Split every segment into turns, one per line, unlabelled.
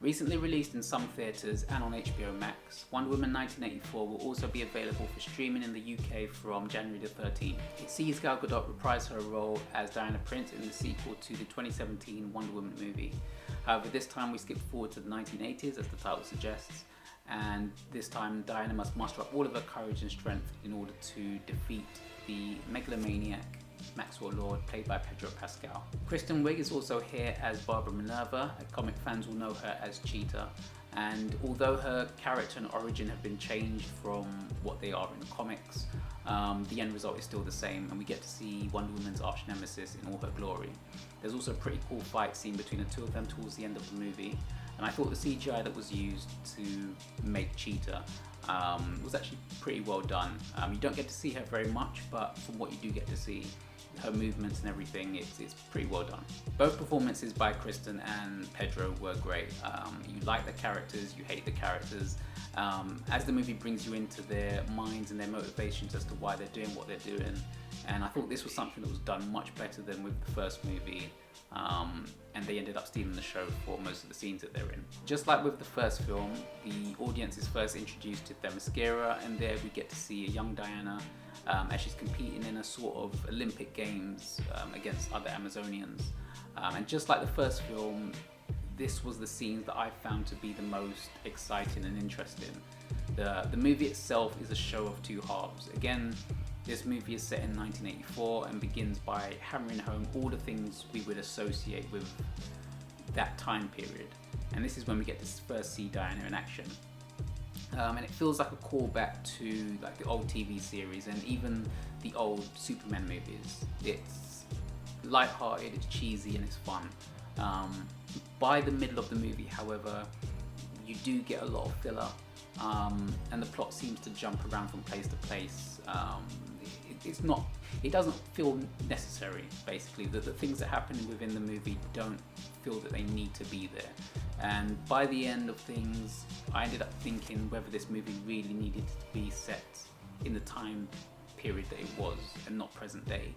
Recently released in some theatres and on HBO Max, Wonder Woman 1984 will also be available for streaming in the UK from January the 13th. It sees Gal Gadot reprise her role as Diana Prince in the sequel to the 2017 Wonder Woman movie. However, this time we skip forward to the 1980s, as the title suggests, and this time Diana must muster up all of her courage and strength in order to defeat the megalomaniac Maxwell Lord, played by Pedro Pascal. Kristen Wiig is also here as Barbara Minerva. Comic fans will know her as Cheetah, and although her character and origin have been changed from what they are in the comics, the end result is still the same, and we get to see Wonder Woman's arch nemesis in all her glory. There's also a pretty cool fight scene between the two of them towards the end of the movie, and I thought the CGI that was used to make Cheetah was actually pretty well done. You don't get to see her very much, but from what you do get to see, her movements and everything, it's pretty well done. Both performances by Kristen and Pedro were great. You like the characters, you hate the characters. As the movie brings you into their minds and their motivations as to why they're doing what they're doing, and I thought this was something that was done much better than with the first movie, and they ended up stealing the show for most of the scenes that they're in. Just like with the first film, the audience is first introduced to Themyscira, and there we get to see a young Diana as she's competing in a sort of Olympic Games against other Amazonians. And just like the first film, this was the scenes that I found to be the most exciting and interesting. The movie itself is a show of two halves. Again, this movie is set in 1984 and begins by hammering home all the things we would associate with that time period. And this is when we get to first see Diana in action. And it feels like a callback to like the old TV series and even the old Superman movies. It's lighthearted, it's cheesy, and it's fun. By the middle of the movie, however, you do get a lot of filler, and the plot seems to jump around from place to place. It doesn't feel necessary, basically. The things that happen within the movie don't feel that they need to be there. And by the end of things, I ended up thinking whether this movie really needed to be set in the time period that it was and not present day.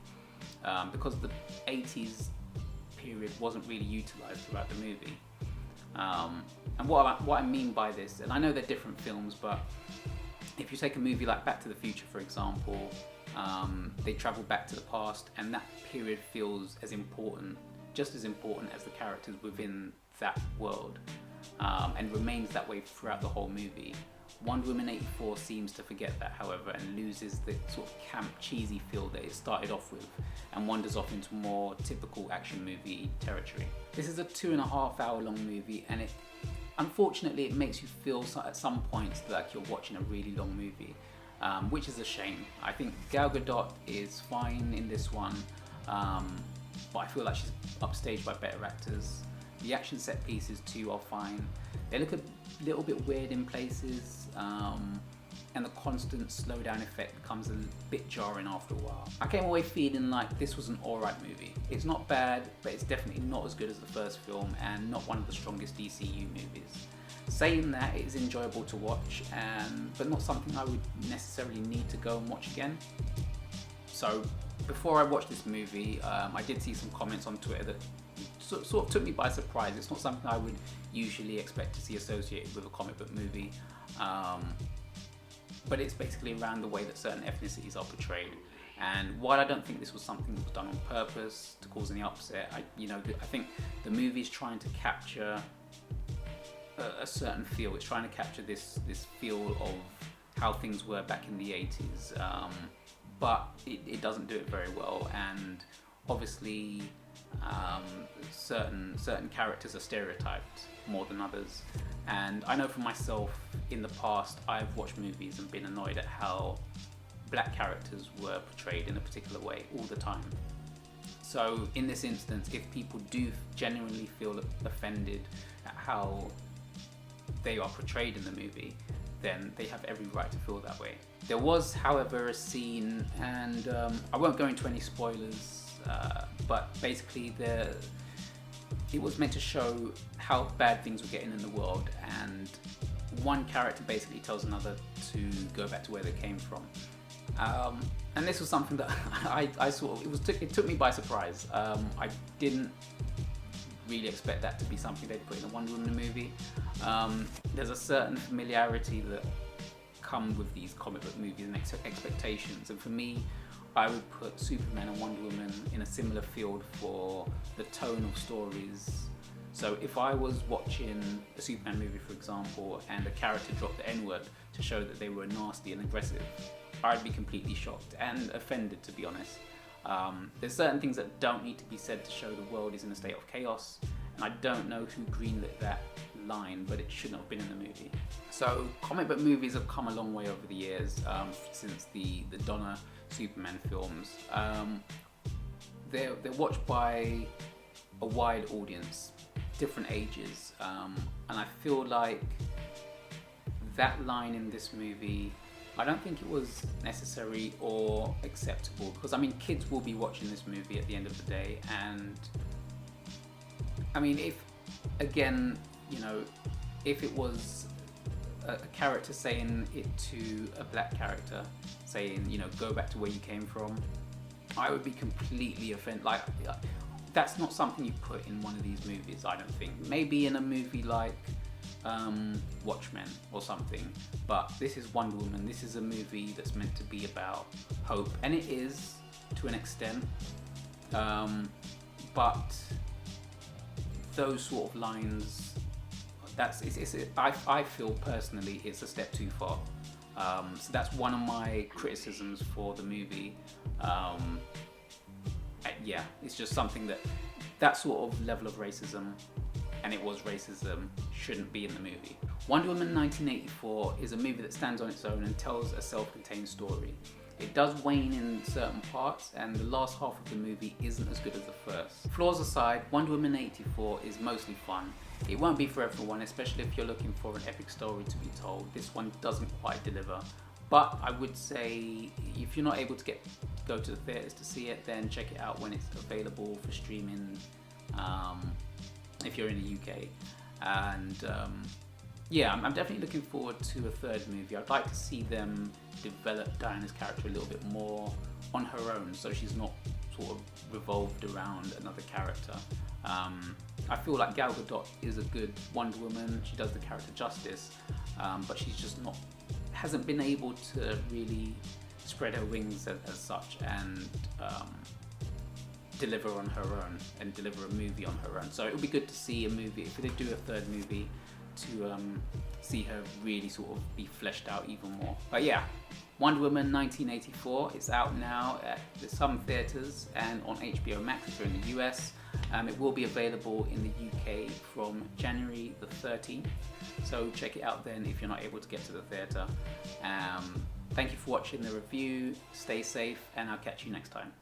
Because the 80s period wasn't really utilised throughout the movie. And what I mean by this, and I know they're different films, but if you take a movie like Back to the Future, for example, they travel back to the past, and that period feels as important, just as important as the characters within that world, and remains that way throughout the whole movie. Wonder Woman 84 seems to forget that, however, and loses the sort of camp, cheesy feel that it started off with, and wanders off into more typical action movie territory. This is a 2.5 hour long movie, and unfortunately it makes you feel at some points like you're watching a really long movie, which is a shame. I think Gal Gadot is fine in this one, but I feel like she's upstaged by better actors. The action set pieces too are fine. They look a little bit weird in places, and the constant slowdown effect becomes a bit jarring after a while. I came away feeling like this was an alright movie. It's not bad, but it's definitely not as good as the first film, and not one of the strongest DCU movies. Saying that, it is enjoyable to watch, but not something I would necessarily need to go and watch again. So before I watched this movie, I did see some comments on Twitter that sort of took me by surprise. It's not something I would usually expect to see associated with a comic book movie, but it's basically around the way that certain ethnicities are portrayed. And while I don't think this was something that was done on purpose to cause any upset, I think the movie's trying to capture a certain feel. It's trying to capture this feel of how things were back in the 80s, but it doesn't do it very well. And obviously, certain characters are stereotyped more than others, and I know for myself in the past I've watched movies and been annoyed at how black characters were portrayed in a particular way all the time. So in this instance, if people do genuinely feel offended at how they are portrayed in the movie, then they have every right to feel that way. There was, however, a scene, and I won't go into any spoilers, but basically it was meant to show how bad things were getting in the world, and one character basically tells another to go back to where they came from. And this was something that I saw, it took me by surprise. I didn't really expect that to be something they'd put in a Wonder Woman movie. There's a certain familiarity that come with these comic book movies and expectations, and for me, I would put Superman and Wonder Woman in a similar field for the tone of stories. So if I was watching a Superman movie, for example, and a character dropped the N-word to show that they were nasty and aggressive, I'd be completely shocked and offended, to be honest. There's certain things that don't need to be said to show the world is in a state of chaos, and I don't know who greenlit that line, but it shouldn't have been in the movie. So comic book movies have come a long way over the years, since the Donner Superman films. They're watched by a wide audience, different ages, and I feel like that line in this movie, I don't think it was necessary or acceptable, because I mean, kids will be watching this movie at the end of the day, and I mean, if, again, you know, if it was a character saying it to a black character, saying, you know, go back to where you came from, I would be completely offended. Like, that's not something you put in one of these movies, I don't think. Maybe in a movie like Watchmen or something, but this is Wonder Woman. This is a movie that's meant to be about hope, and it is to an extent, but those sort of lines, I feel personally it's a step too far. So that's one of my criticisms for the movie. Yeah, it's just something that sort of level of racism, and it was racism, shouldn't be in the movie. Wonder Woman 1984 is a movie that stands on its own and tells a self-contained story. It does wane in certain parts, and the last half of the movie isn't as good as the first. Flaws aside, Wonder Woman 84 is mostly fun. It won't be for everyone, especially if you're looking for an epic story to be told. This one doesn't quite deliver. But I would say, if you're not able to go to the theatres to see it, then check it out when it's available for streaming, if you're in the UK. And yeah, I'm definitely looking forward to a third movie. I'd like to see them develop Diana's character a little bit more on her own, so she's not sort of revolved around another character. I feel like Gal Gadot is a good Wonder Woman. She does the character justice, but she's just hasn't been able to really spread her wings as such and deliver on her own and deliver a movie on her own. So it would be good to see a movie, if they do a third movie, to see her really sort of be fleshed out even more. But yeah, Wonder Woman 1984 is out now at some theatres and on HBO Max if you're in the US. It will be available in the UK from January the 13th. So check it out then if you're not able to get to the theatre. Thank you for watching the review. Stay safe, and I'll catch you next time.